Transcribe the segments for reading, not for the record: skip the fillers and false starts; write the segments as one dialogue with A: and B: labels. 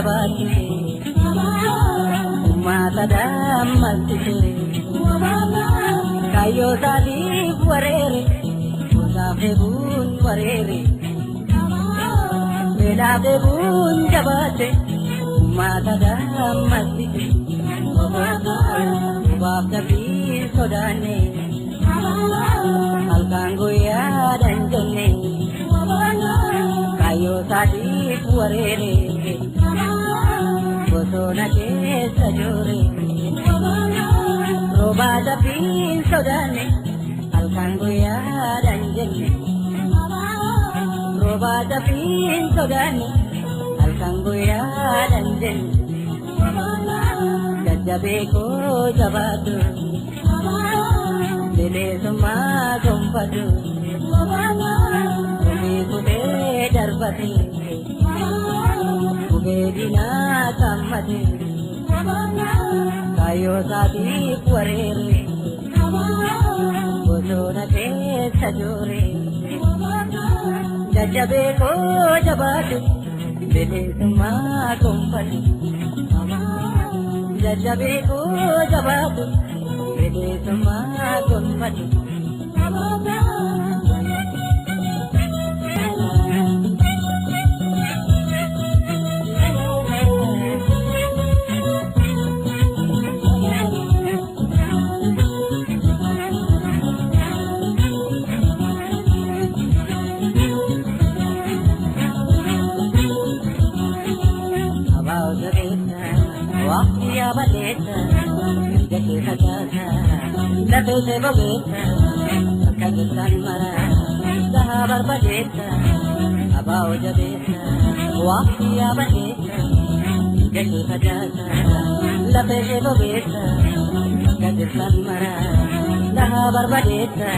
A: jabaate ummata dammaqsite kayyoo isaatiif wareere gosaaf deebuun wareere beelaaf deebuun jabaate ummata dammaqsite ubaaf dafii sodaanne halkan guyyaadhaan jenne kayyoo isaatiif wareere bosona keessa joore roobaa dafii sodaanne halkan guyyaadhaan jenne roobaa dafii sodaanne halkan guyyaadhaan jenne jajjabee koo jabaatu bilisummaa gonfatu gumii kutee darbate gubee diinaa kammate kayyoo isaatiif wareere bosona keessa joore jajjabee koo jabaatu bilisummaa gonfatu jajjabee koo jabaatu bilisummaa gonfatu Waqtiya baleta, jake sajasa, lafe se bogeta, kajisan mara, sahabar baleta, abao jabeta. Waqtiya baleta, jake sajasa, lafe se bogeta, kajisan mara, sahabar baleta.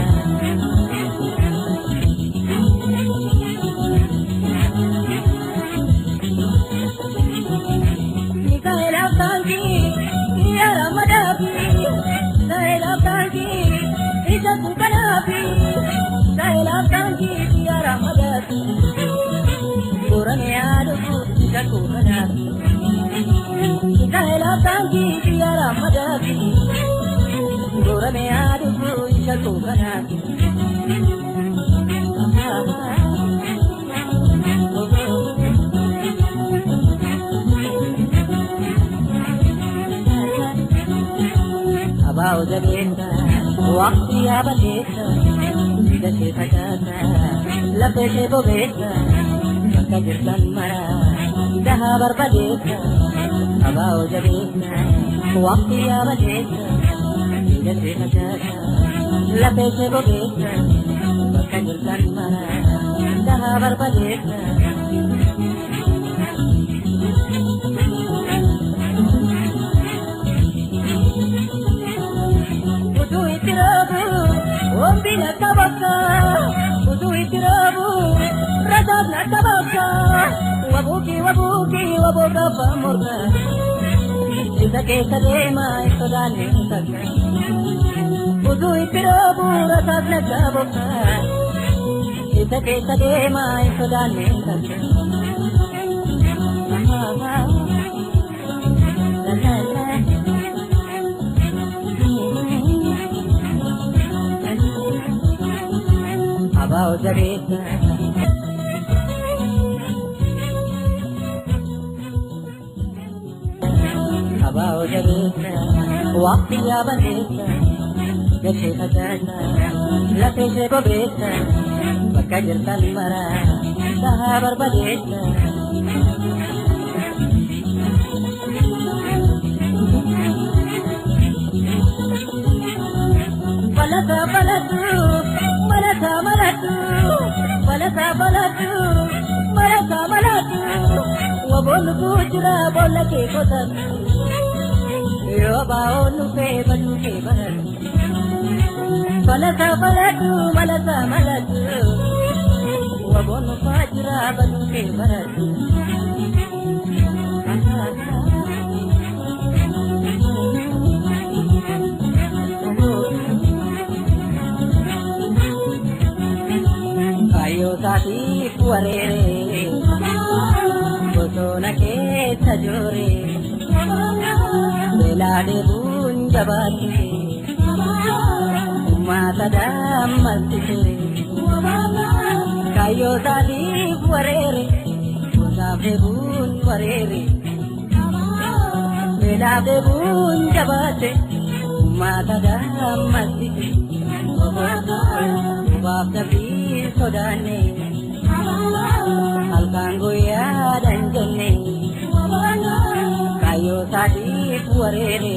A: Abao jabeta, waqtiya baleta, jake sajasa, lafe se bogeta, kajisan mara, sahabar baleta. Abao jabeta, waqtiya baleta, jake sajasa, lafe se bogeta, kajisan mara, sahabar baleta. Bila tabaka, budu itirabu, radab na tabaka, wabuki wabuka pamurka, isake kadema isodane taka, budu itirabu, radab na tabaka, isake kadema isodane taka. Abao jabeta, abao jabeta, waqtiya baleta, jake sajasa, lafe se bogeta, kajisan mara, sahabar baleta. Balata balatu, balata balatu, balata balatu, balata balatu. Wabolu kujra bola ke kotan, yo baonu pe banu ke baran. Balata balatu, balata balatu, wabolu kujra banu ke baran. Kayyoo isaatiif wareere bosona keessa joore beelaade bunjabaate ummata dammaltite kayyoo saatiif wareere gosaafee bun wareere beelaade bunjabaate ummata dammaltite ubaaf dafii sodaanne halkan guyyaa danjenne kayyoo saatiif wareere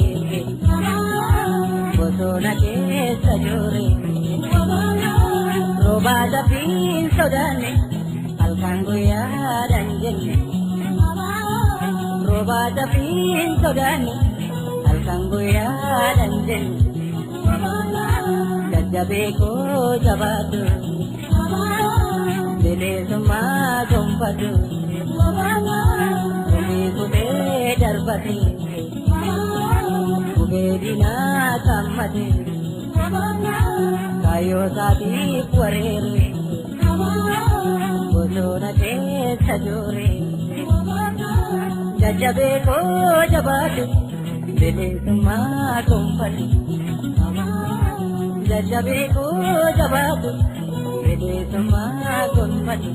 A: bosona keessa joore roobaa dafii sodaanne halkan guyyaa danjenne roobaa dafii sodaanne halkan guyyaa danjenne jajjabee koo jabaatu bilisummaa gonfatu gumii kutee darbate gubee diinaa kammate kayyoo saatiif wareere bosona keessa joore jajjabee koo jabaatu bilisummaa gonfatu jajjabee koo jabaatu bilisummaa gonfatu